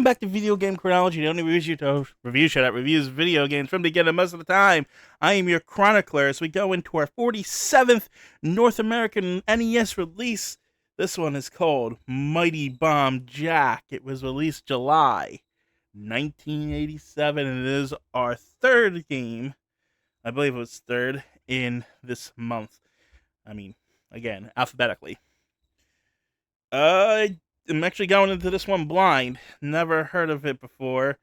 back to Video Game Chronology, the only review show that reviews video games from beginning to most of the time. I am your chronicler as we go into our 47th North American NES release. This one is called Mighty Bomb Jack. It was released July 1987, and it is our third game. I believe it was third in this month. I mean, again, alphabetically. I'm actually going into this one blind. Never heard of it before.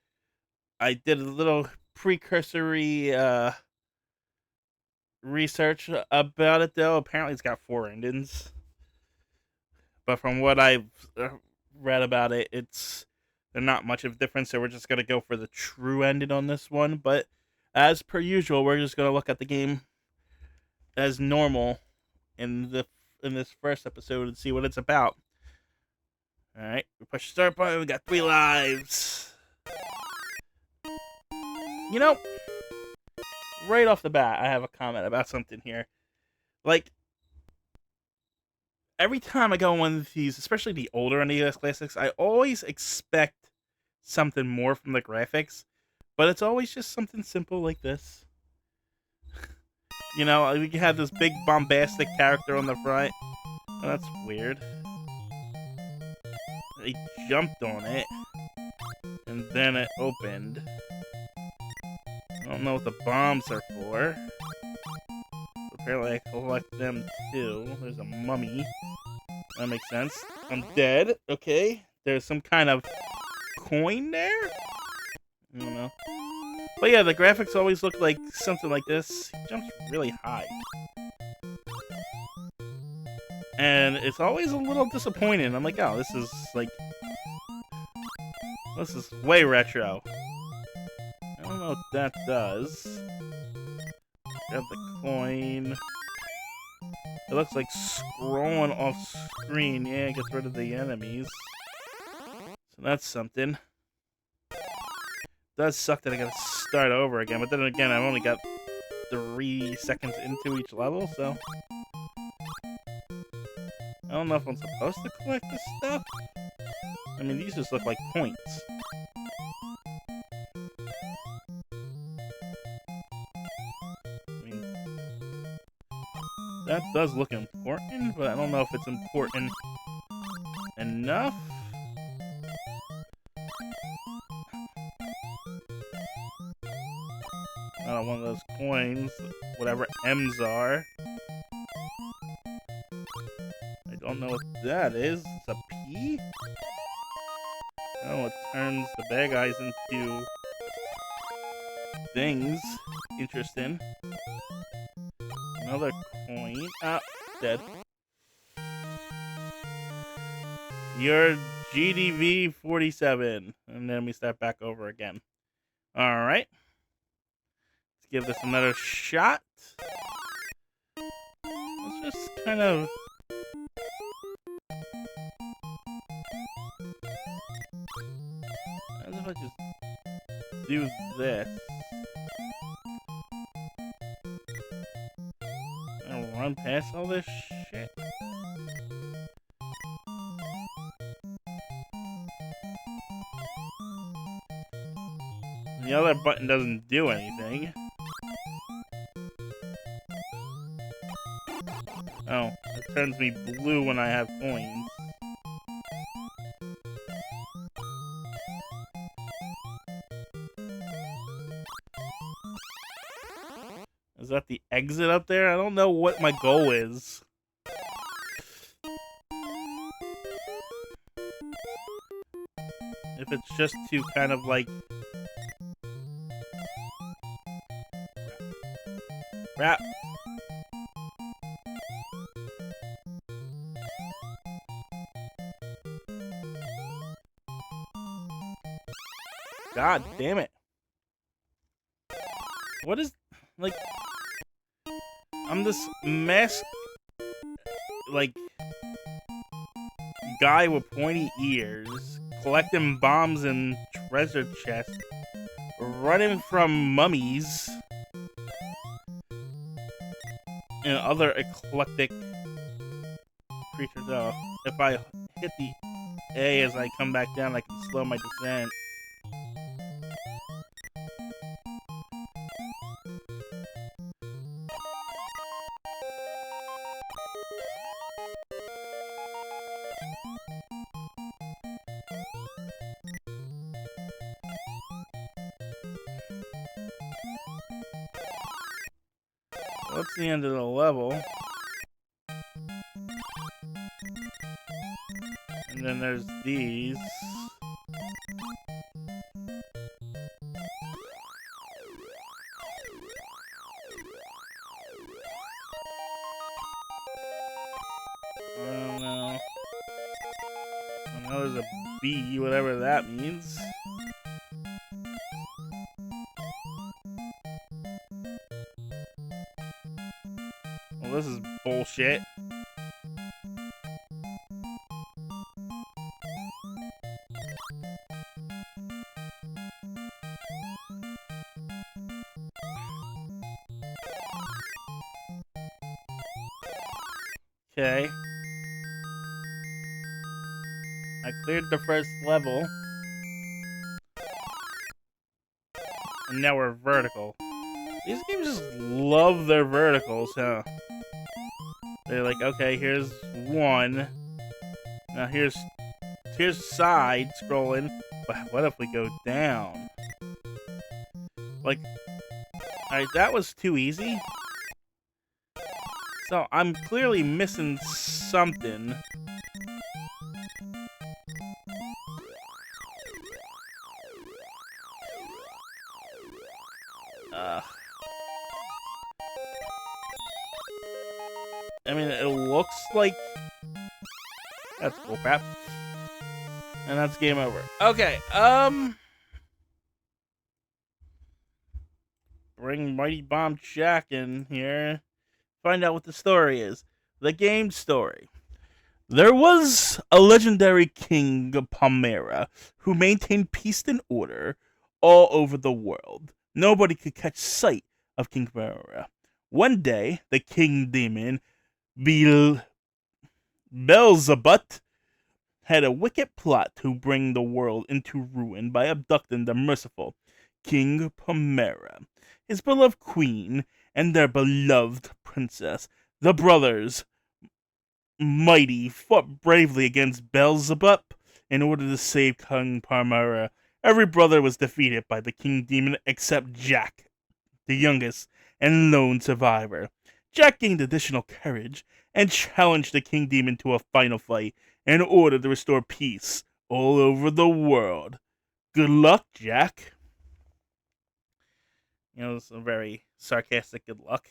I did a little precursory research about it, though. Apparently, it's got 4 endings. But from what I've read about it, they're not much of a difference. So we're just gonna go for the true ending on this one. But as per usual, we're just gonna look at the game as normal in this first episode and see what it's about. Alright, we push the start button, we got 3 lives. You know, right off the bat, I have a comment about something here. Like, every time I go on one of these, especially the older NES classics, I always expect something more from the graphics, but it's always just something simple like this. You know, we have this big bombastic character on the front. Oh, that's weird. They jumped on it, and then it opened. I don't know what the bombs are for. Apparently I collect them too. There's a mummy. That makes sense. I'm dead. Okay. There's some kind of coin there? I don't know. But yeah, the graphics always look like something like this. He jumps really high. And it's always a little disappointing. I'm like, oh, this is way retro. I don't know what that does. Grab the coin. It looks like scrolling off screen. Yeah, it gets rid of the enemies. So that's something. It does suck that I gotta start over again, but then again, I've only got 3 seconds into each level, so I don't know if I'm supposed to collect this stuff. I mean, these just look like points. I mean, that does look important, but I don't know if it's important enough. I don't want those coins, whatever M's are. I don't know what that is. It's a P? Oh, it turns the bad guys into things. Interesting. Another coin. Ah, dead. You're GDV 47. And then we start back over again. Alright. Let's give this another shot. Let's just kind of... As if I just do this. And run past all this shit. The other button doesn't do anything. Oh, it turns me blue when I have coins. Is that the exit up there? I don't know what my goal is. If it's just to kind of like... Crap. God damn it. What is... Like... I'm this masked... Like... guy with pointy ears, collecting bombs and treasure chests, running from mummies, and other eclectic creatures. Oh, if I hit the A as I come back down. I can slow my descent. That's the end of the level. And then there's these. I don't know. I know there's a B, whatever that means. Well, this is bullshit. Okay. I cleared the first level. And now we're vertical. These games just love their verticals, huh? They're like, okay, here's one. Now here's side scrolling. But what if we go down? Like, alright, that was too easy. So I'm clearly missing something. I mean, it looks like that's cool crap. And that's game over. Okay, bring Mighty Bomb Jack in here. Find out what the story is. The game story. There was a legendary king, Palmera, who maintained peace and order all over the world. Nobody could catch sight of King Palmera. One day, the king demon, Beelzebut, had a wicked plot to bring the world into ruin by abducting the merciful King Palmera, his beloved queen, and their beloved princess. The brothers Mighty fought bravely against Beelzebub in order to save King Palmera. Every brother was defeated by the king demon except Jack, the youngest and lone survivor. Jack gained additional courage and challenged the king demon to a final fight in order to restore peace all over the world. Good luck, Jack. You know, it's a very sarcastic good luck.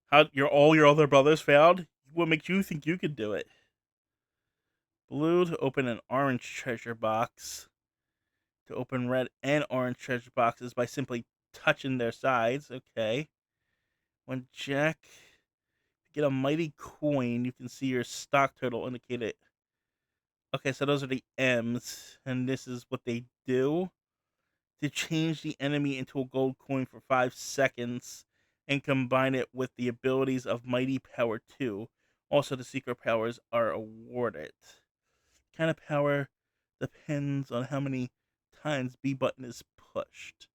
How all your other brothers failed? What makes you think you could do it? Blue to open an orange treasure box. To open red and orange treasure boxes by simply touching their sides. Okay. When Jack get a mighty coin, you can see your stock total indicated. Okay, so those are the M's, and this is what they do. To change the enemy into a gold coin for 5 seconds and combine it with the abilities of Mighty Power 2. Also, the secret powers are awarded. Kind of power depends on how many times B button is pushed.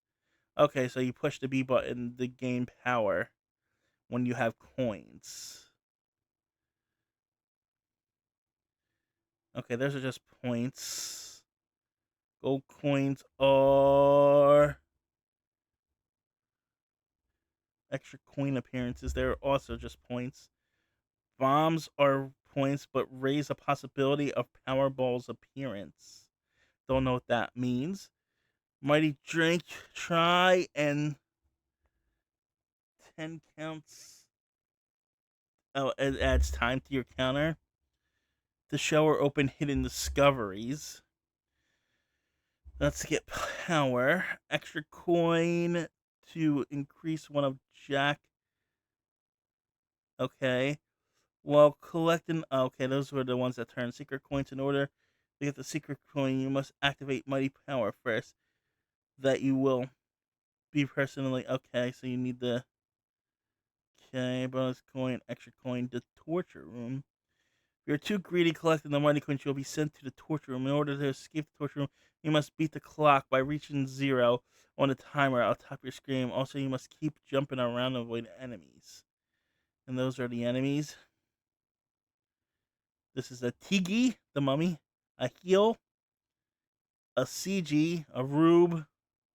Okay, so you push the B button to gain power when you have coins. Okay, those are just points. Gold coins are extra coin appearances. They're also just points. Bombs are points, but raise a possibility of Powerball's appearance. Don't know what that means. Mighty Drink, try and 10 counts. Oh, it adds time to your counter. The shower open hidden discoveries. Let's get power. Extra coin to increase one of Jack. Okay. While collecting. Okay, those were the ones that turn secret coins. In order to get the secret coin, you must activate Mighty Power first. That you will be personally. Okay, so you need the. Okay, bonus coin, extra coin, the torture room. If you're too greedy collecting the money coins, you'll be sent to the torture room. In order to escape the torture room, you must beat the clock by reaching 0 on the timer on top of your screen. Also, you must keep jumping around to avoid enemies. And those are the enemies. This is a Tigi, the mummy, a Heel, a CG, a Rube,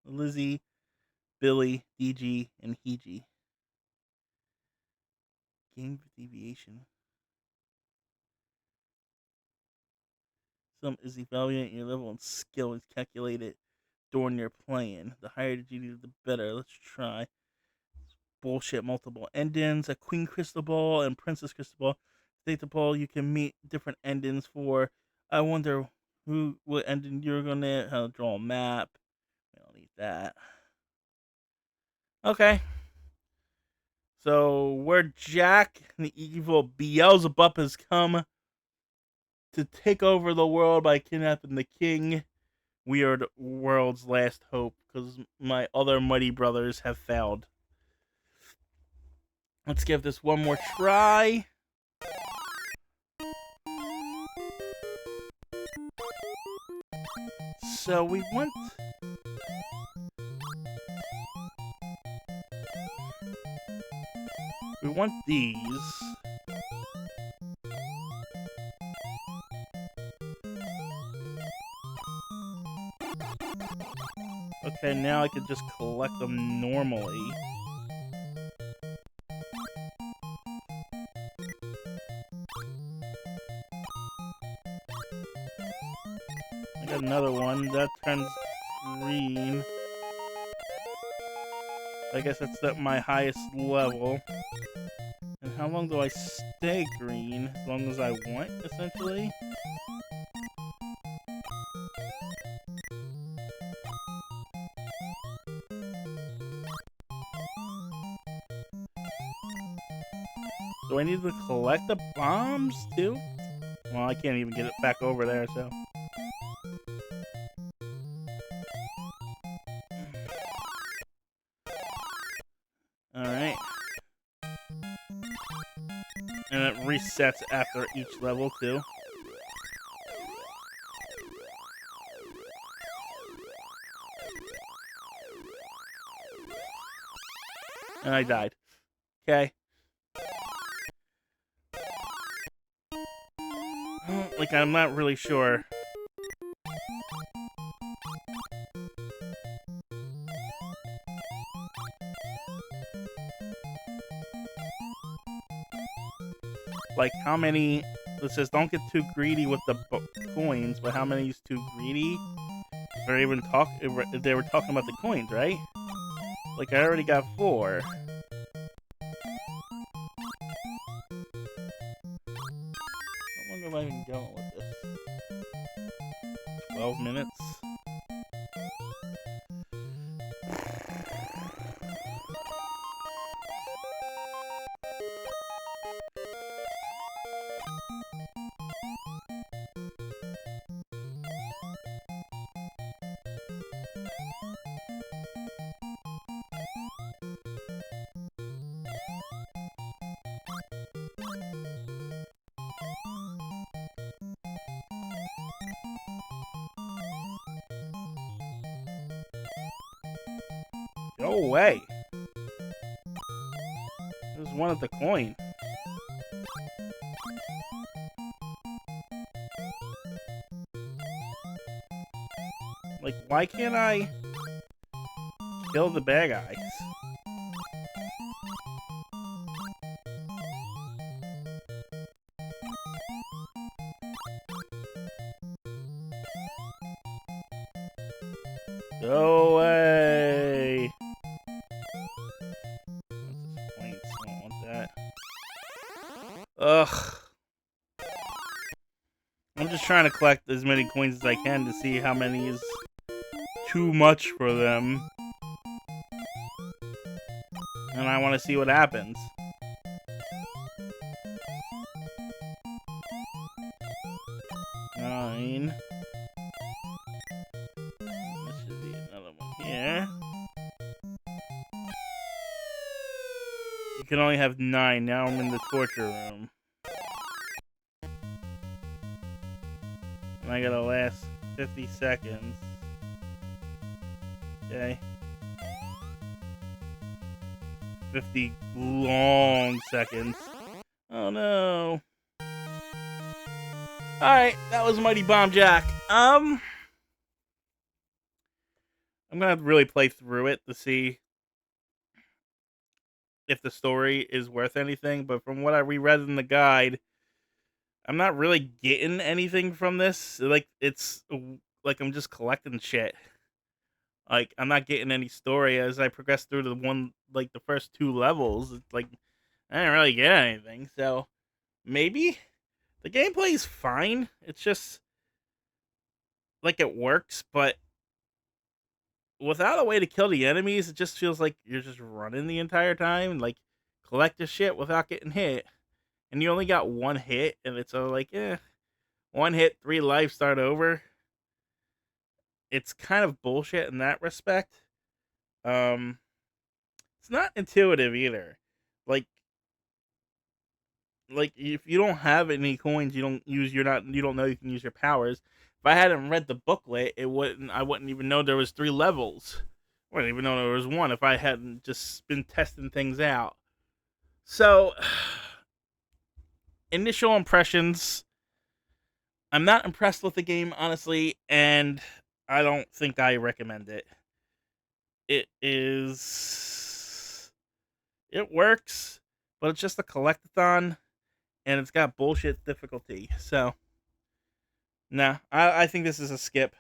Lizzie, Billy, DG, and Heiji. Game deviation. Some is evaluating your level and skill is calculated during your playing. The higher the GD, the better. Let's try. Bullshit multiple endings, a queen crystal ball and princess crystal ball. Take the ball, you can meet different endings for. I wonder what ending you're gonna how to draw a map. We don't need that. Okay. So where Jack, the evil Beelzebub, has come to take over the world by kidnapping the king. We are the world's last hope because my other mighty brothers have failed. Let's give this one more try. So we want these. Okay, now I can just collect them normally. I got another one that turns green. I guess that's my highest level. And how long do I stay green? As long as I want, essentially. Do I need to collect the bombs too? Well, I can't even get it back over there, so. Alright. And it resets after each level too. And I died. Okay. Like, I'm not really sure. Like, how many... It says don't get too greedy with the coins, but how many is too greedy? Or even if they were talking about the coins, right? Like, I already got 4. How long have I been going with this? 12 minutes? Go away. There's one at the coin. Like, why can't I kill the bad guys? Go away. Points. I don't want that. Ugh. I'm just trying to collect as many coins as I can to see how many is too much for them. And I want to see what happens. Nine. There should be another one here. You can only have 9. Now I'm in the torture room. I gotta last 50 seconds. Okay. 50 long seconds. Oh no. Alright, that was Mighty Bomb Jack. I'm gonna have to really play through it to see if the story is worth anything, but from what I reread in the guide, I'm not really getting anything from this. Like, it's like I'm just collecting shit. Like, I'm not getting any story as I progress through the first two levels. It's like, I didn't really get anything. So, maybe the gameplay is fine. It's just, like, it works, but without a way to kill the enemies, it just feels like you're just running the entire time. Like, collect the shit without getting hit. And you only got one hit, and it's all like, one hit, 3 lives, start over. It's kind of bullshit in that respect. Um, it's not intuitive either. Like, if you don't have any coins, you don't know you can use your powers. If I hadn't read the booklet, I wouldn't even know there was 3 levels. I wouldn't even know there was one if I hadn't just been testing things out. So, initial impressions, I'm not impressed with the game, honestly, and I don't think I recommend it. It works, but it's just a collectathon, and it's got bullshit difficulty. So, nah, I think this is a skip.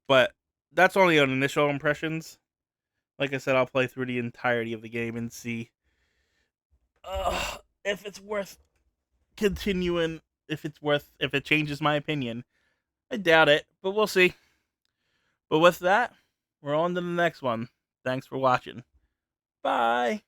But that's only on initial impressions. Like I said, I'll play through the entirety of the game and see if it's worth continuing. If it changes my opinion. I doubt it, but we'll see. But with that, we're on to the next one. Thanks for watching. Bye.